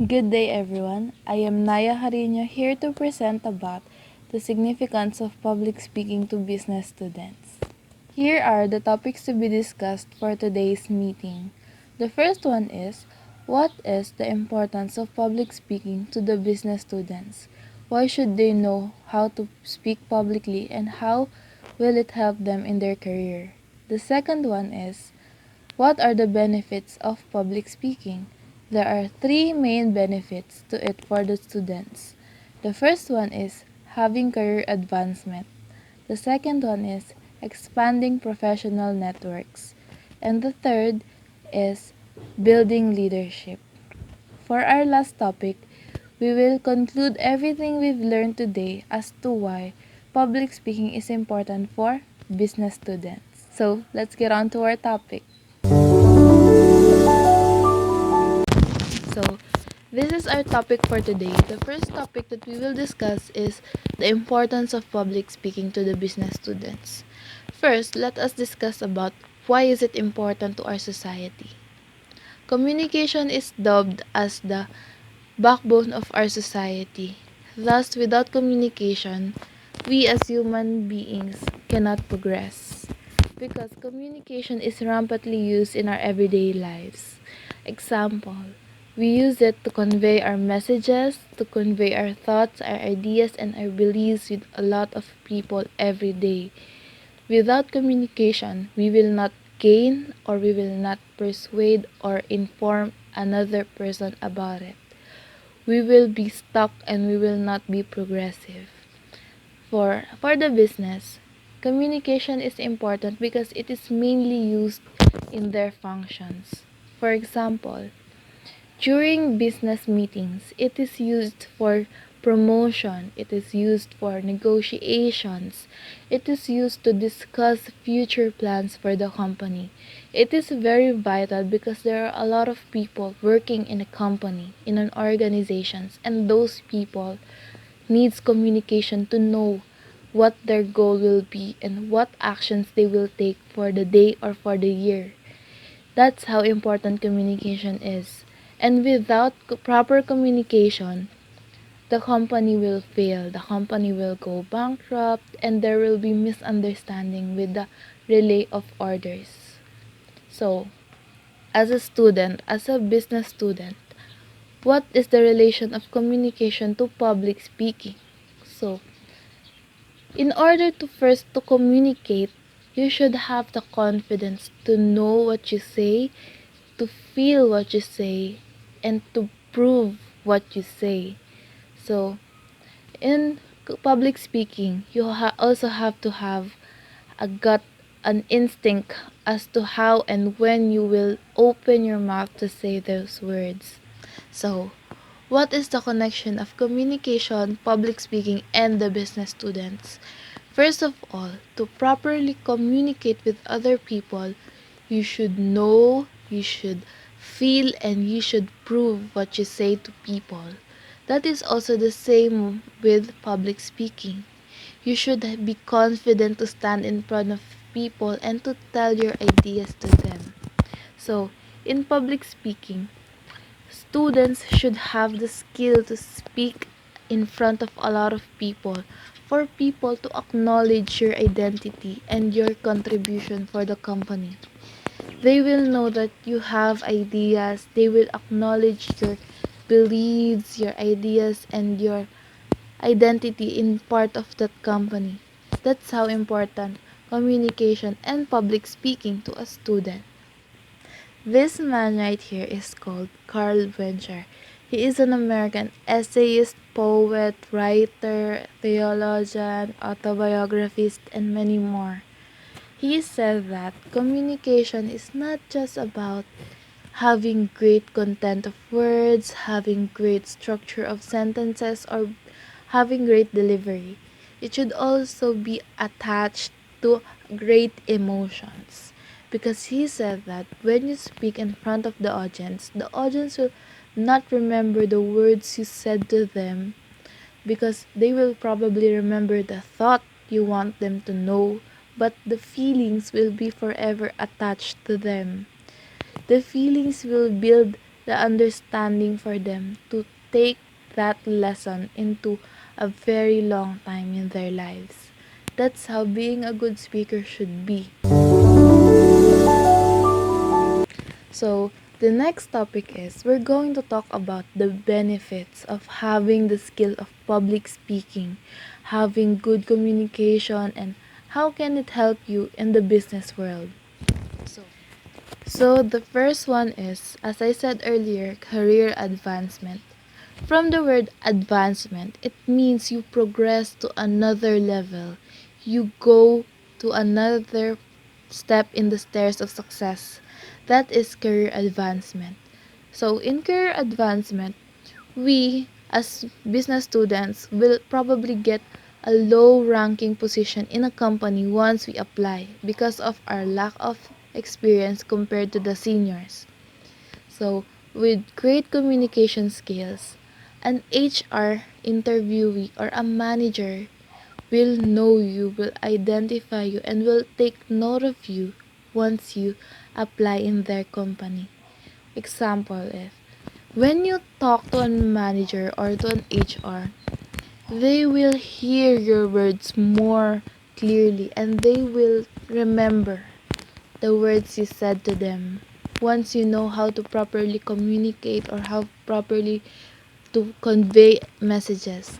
Good day, everyone. I am Naya Harino here to present about the significance of public speaking to business students. Here are the topics to be discussed for today's meeting. The first one is, what is the importance of public speaking to the business students? Why should they know how to speak publicly and how will it help them in their career? The second one is, what are the benefits of public speaking? There are three main benefits to it for the students. The first one is having career advancement. The second one is expanding professional networks. And the third is building leadership. For our last topic, we will conclude everything we've learned today as to why public speaking is important for business students. So, let's get on to our topic. So, this is our topic for today. The first topic that we will discuss is the importance of public speaking to the business students. First, let us discuss about why is it important to our society. Communication is dubbed as the backbone of our society. Thus, without communication, we as human beings cannot progress because communication is rampantly used in our everyday lives. Example, we use it to convey our messages, to convey our thoughts, our ideas, and our beliefs with a lot of people every day. Without communication, we will not gain or we will not persuade or inform another person about it. We will be stuck and we will not be progressive. For the business, communication is important because it is mainly used in their functions. For example, during business meetings, it is used for promotion, it is used for negotiations, it is used to discuss future plans for the company. It is very vital because there are a lot of people working in a company, in an organization, and those people needs communication to know what their goal will be and what actions they will take for the day or for the year. That's how important communication is. And without proper communication, the company will fail, the company will go bankrupt, and there will be misunderstanding with the relay of orders. So, as a student, as a business student, what is the relation of communication to public speaking? So, in order to first to communicate, you should have the confidence to know what you say, to feel what you say, and to prove what you say. So, in public speaking, you also have to have a gut, an instinct as to how and when you will open your mouth to say those words. So, what is the connection of communication, public speaking, and the business students? First of all, to properly communicate with other people, you should know, you should feel, and you should prove what you say to people. That is also the same with public speaking. You should be confident to stand in front of people and to tell your ideas to them. So, in public speaking, students should have the skill to speak in front of a lot of people for people to acknowledge your identity and your contribution for the company. They will know that you have ideas, they will acknowledge your beliefs, your ideas, and your identity in part of that company. That's how important communication and public speaking to a student. This man right here is called Carl Venture. He is an American essayist, poet, writer, theologian, autobiographist, and many more. He said that communication is not just about having great content of words, having great structure of sentences, or having great delivery. It should also be attached to great emotions. Because he said that when you speak in front of the audience will not remember the words you said to them because they will probably remember the thought you want them to know, but the feelings will be forever attached to them. The feelings will build the understanding for them to take that lesson into a very long time in their lives. That's how being a good speaker should be. So, the next topic is we're going to talk about the benefits of having the skill of public speaking, having good communication, and how can it help you in the business world. So, the first one is, as I said earlier, career advancement. From the word advancement, it means you progress to another level. You go to another step in the stairs of success. That is career advancement. So, in career advancement, we as business students will probably get a low ranking position in a company once we apply because of our lack of experience compared to the seniors. So, with great communication skills, an HR interviewee or a manager will know you, will identify you, and will take note of you once you apply in their company. Example, if when you talk to a manager or to an HR, they will hear your words more clearly and they will remember the words you said to them. Once you know how to properly communicate or how properly to convey messages.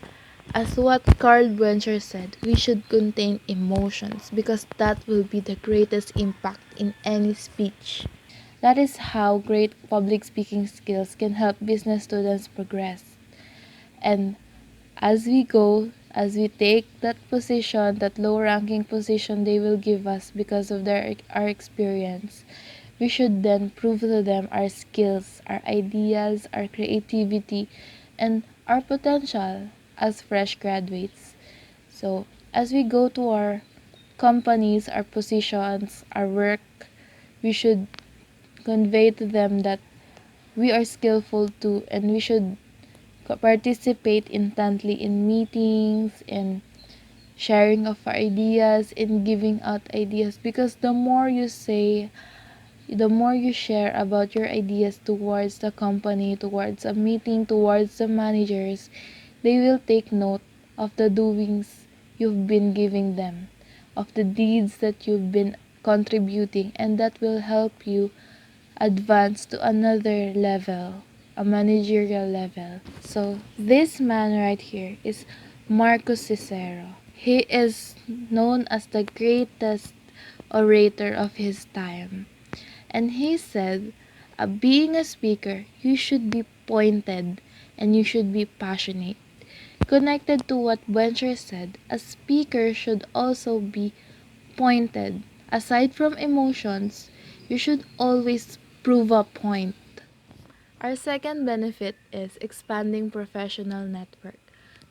As what Carl Bwencher said, we should contain emotions because that will be the greatest impact in any speech. That is how great public speaking skills can help business students progress. And as we go, as we take that position, that low ranking position they will give us because of our experience, we should then prove to them our skills, our ideas, our creativity, and our potential as fresh graduates. So, as we go to our companies, our positions, our work, we should convey to them that we are skillful too and we should participate intently in meetings, in sharing of ideas, in giving out ideas because the more you say, the more you share about your ideas towards the company, towards a meeting, towards the managers, they will take note of the doings you've been giving them, of the deeds that you've been contributing, and that will help you advance to another level, a managerial level. So this man right here is Marcus Cicero. He is known as the greatest orator of his time. And he said, being a speaker, you should be pointed and you should be passionate. Connected to what Bencher said, a speaker should also be pointed. Aside from emotions, you should always prove a point. Our second benefit is expanding professional network.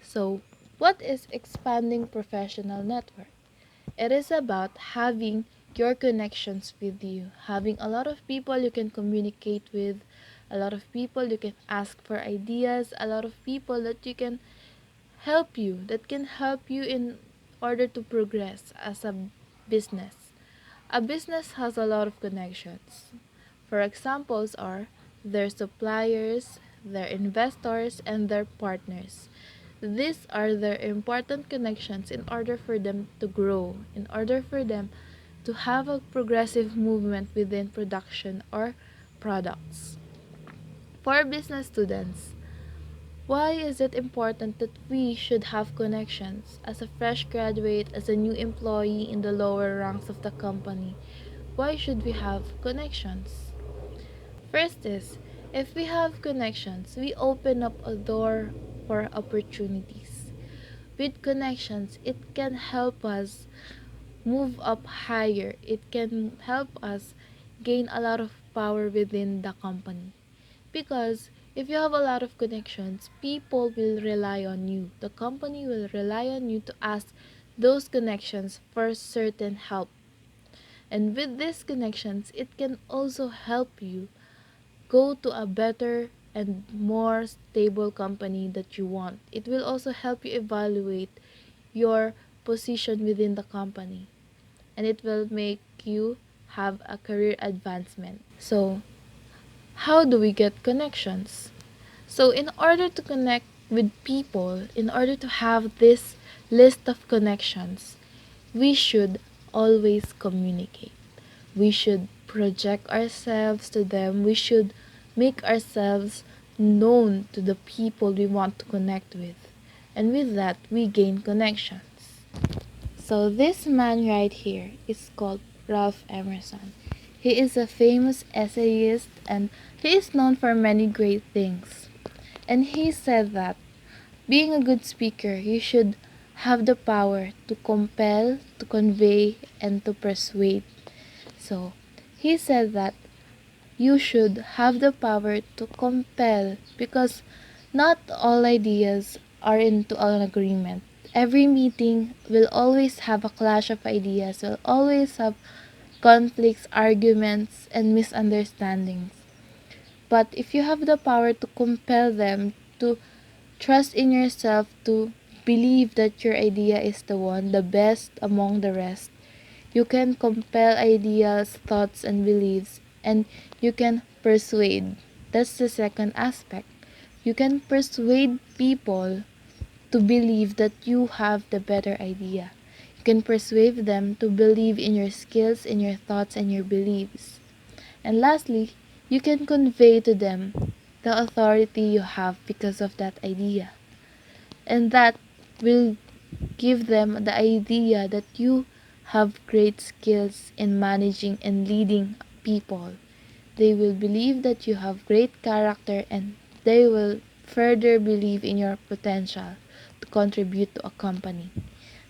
So, what is expanding professional network? It is about having your connections with you, having a lot of people you can communicate with, a lot of people you can ask for ideas, a lot of people that you can that can help you in order to progress as a business. A business has a lot of connections. For examples are their suppliers, their investors, and their partners. These are their important connections in order for them to grow, in order for them to have a progressive movement within production or products. For business students, why is it important that we should have connections? As a fresh graduate, as a new employee in the lower ranks of the company, why should we have connections? First is, if we have connections, we open up a door for opportunities. With connections, it can help us move up higher. It can help us gain a lot of power within the company. Because if you have a lot of connections, people will rely on you. The company will rely on you to ask those connections for certain help. And with these connections, it can also help you go to a better and more stable company that you want. It will also help you evaluate your position within the company and it will make you have a career advancement. So, How do we get connections? So, in order to connect with people, in order to have this list of connections, we should always communicate. We should project ourselves to them. We should make ourselves known to the people we want to connect with. And with that, we gain connections. So, this man right here is called Ralph Emerson. He is a famous essayist and he is known for many great things. And he said that being a good speaker, you should have the power to compel, to convey, and to persuade. So, he said that you should have the power to compel because not all ideas are into an agreement. Every meeting will always have a clash of ideas, will always have conflicts, arguments, and misunderstandings. But if you have the power to compel them to trust in yourself, to believe that your idea is the one, the best among the rest, you can compel ideas, thoughts, and beliefs, and you can persuade. That's the second aspect. You can persuade people to believe that you have the better idea. You can persuade them to believe in your skills, in your thoughts, and your beliefs. And lastly, you can convey to them the authority you have because of that idea. And that will give them the idea that you have great skills in managing and leading people. They will believe that you have great character and they will further believe in your potential to contribute to a company.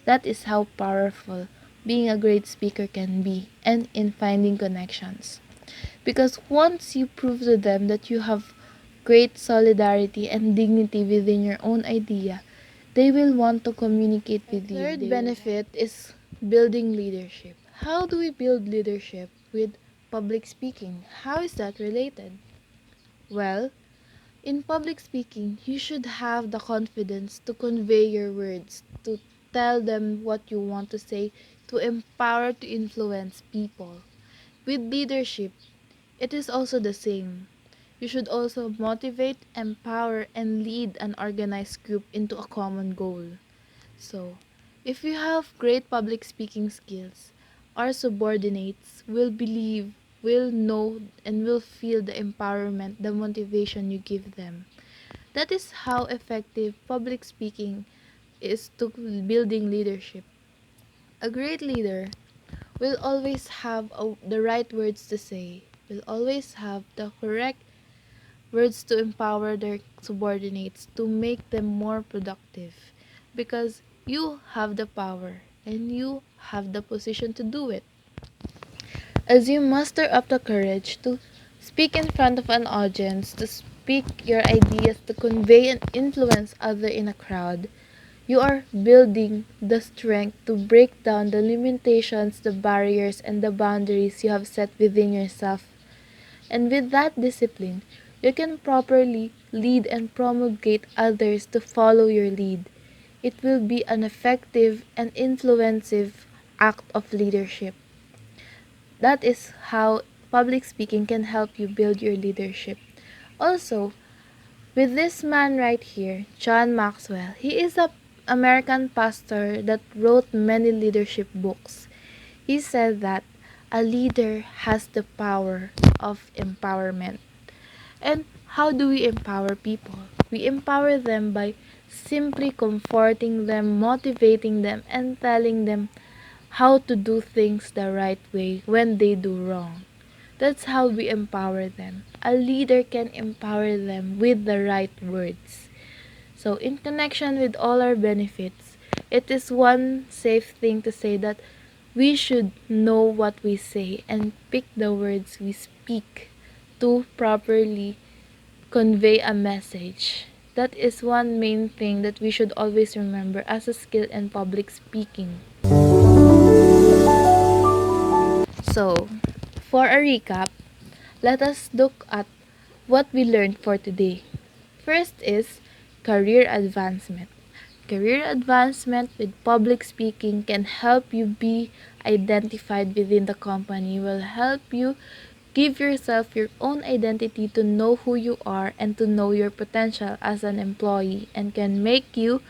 That is how powerful being a great speaker can be and in finding connections. Because once you prove to them that you have great solidarity and dignity within your own idea, they will want to communicate with you. Third benefit is building leadership. How do we build leadership with public speaking? How is that related? Well, in public speaking, you should have the confidence to convey your words, to tell them what you want to say, to empower, to influence people. With leadership, it is also the same. You should also motivate, empower, and lead an organized group into a common goal. So, if you have great public speaking skills, our subordinates will believe, will know, and will feel the empowerment, the motivation you give them. That is how effective public speaking is to building leadership. A great leader will always have the right words to say, will always have the correct words to empower their subordinates to make them more productive because you have the power and you have the position to do it. As you muster up the courage to speak in front of an audience, to speak your ideas, to convey and influence others in a crowd, you are building the strength to break down the limitations, the barriers, and the boundaries you have set within yourself. And with that discipline, you can properly lead and promulgate others to follow your lead. It will be an effective and influensive act of leadership. That is how public speaking can help you build your leadership. Also, with this man right here, John Maxwell, he is a American pastor that wrote many leadership books. He said that a leader has the power of empowerment. And how do we empower people? We empower them by simply comforting them, motivating them, and telling them how to do things the right way when they do wrong. That's how we empower them. A leader can empower them with the right words. So, in connection with all our benefits, it is one safe thing to say that we should know what we say and pick the words we speak to properly convey a message. That is one main thing that we should always remember as a skill in public speaking. So, for a recap, let us look at what we learned for today. First is career advancement. Career advancement with public speaking can help you be identified within the company, will help you Give yourself your own identity to know who you are and to know your potential as an employee and can make you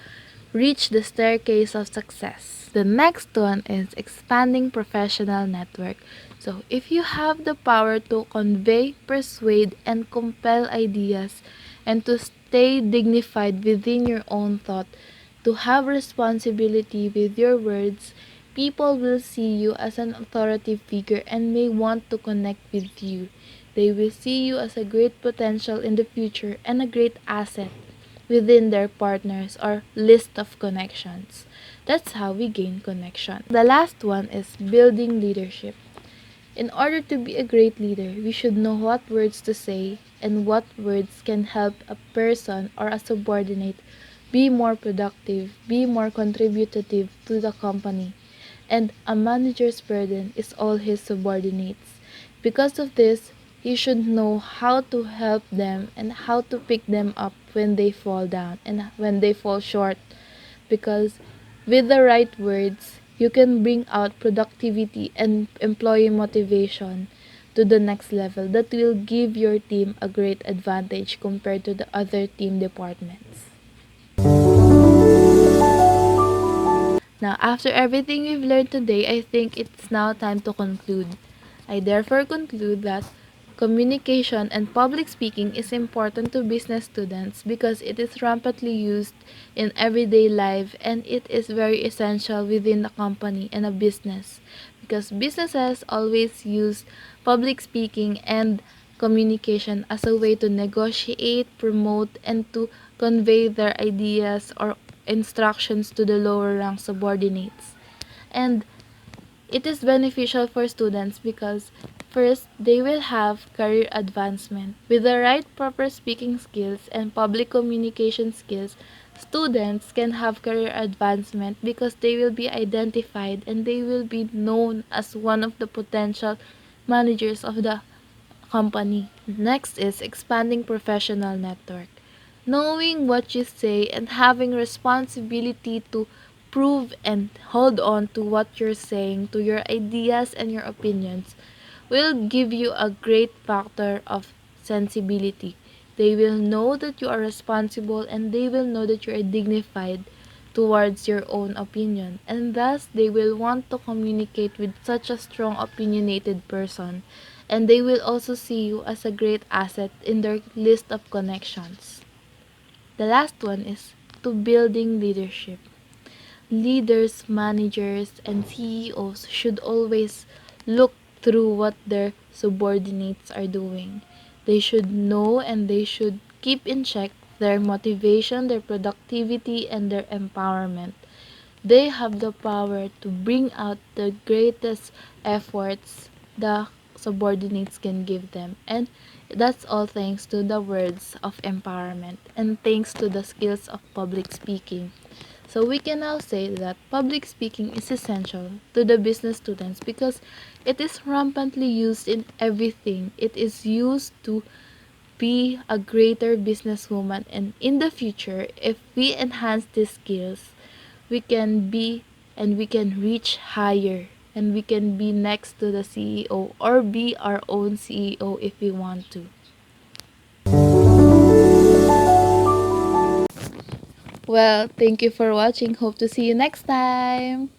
reach the staircase of success. The next one is expanding professional network. So, if you have the power to convey, persuade, and compel ideas, and to stay dignified within your own thought, to have responsibility with your words, people will see you as an authoritative figure and may want to connect with you. They will see you as a great potential in the future and a great asset within their partners or list of connections. That's how we gain connection. The last one is building leadership. In order to be a great leader, we should know what words to say and what words can help a person or a subordinate be more productive, be more contributive to the company. And a manager's burden is all his subordinates. Because of this, he should know how to help them and how to pick them up when they fall down and when they fall short. Because with the right words, you can bring out productivity and employee motivation to the next level that will give your team a great advantage compared to the other team departments. Now, after everything we've learned today, I think it's now time to conclude. I therefore conclude that communication and public speaking is important to business students because it is rampantly used in everyday life and it is very essential within a company and a business because businesses always use public speaking and communication as a way to negotiate, promote, and to convey their ideas or instructions to the lower rank subordinates. And it is beneficial for students because first, they will have career advancement. With the right proper speaking skills and public communication skills, students can have career advancement because they will be identified and they will be known as one of the potential managers of the company. Next is expanding professional network. Knowing what you say and having responsibility to prove and hold on to what you're saying, to your ideas and your opinions, will give you a great factor of sensibility. They will know that you are responsible and they will know that you are dignified towards your own opinion, and thus they will want to communicate with such a strong opinionated person, and they will also see you as a great asset in their list of connections. The last one is to building leadership. Leaders, managers, and CEOs should always look through what their subordinates are doing. They should know and they should keep in check their motivation, their productivity, and their empowerment. They have the power to bring out the greatest efforts the subordinates can give them. And that's all thanks to the words of empowerment and thanks to the skills of public speaking. So we can now say that public speaking is essential to the business students because it is rampantly used in everything. It is used to be a greater businesswoman, and in the future, if we enhance these skills, we can be and we can reach higher and we can be next to the CEO or be our own CEO if we want to. Well, thank you for watching. Hope to see you next time.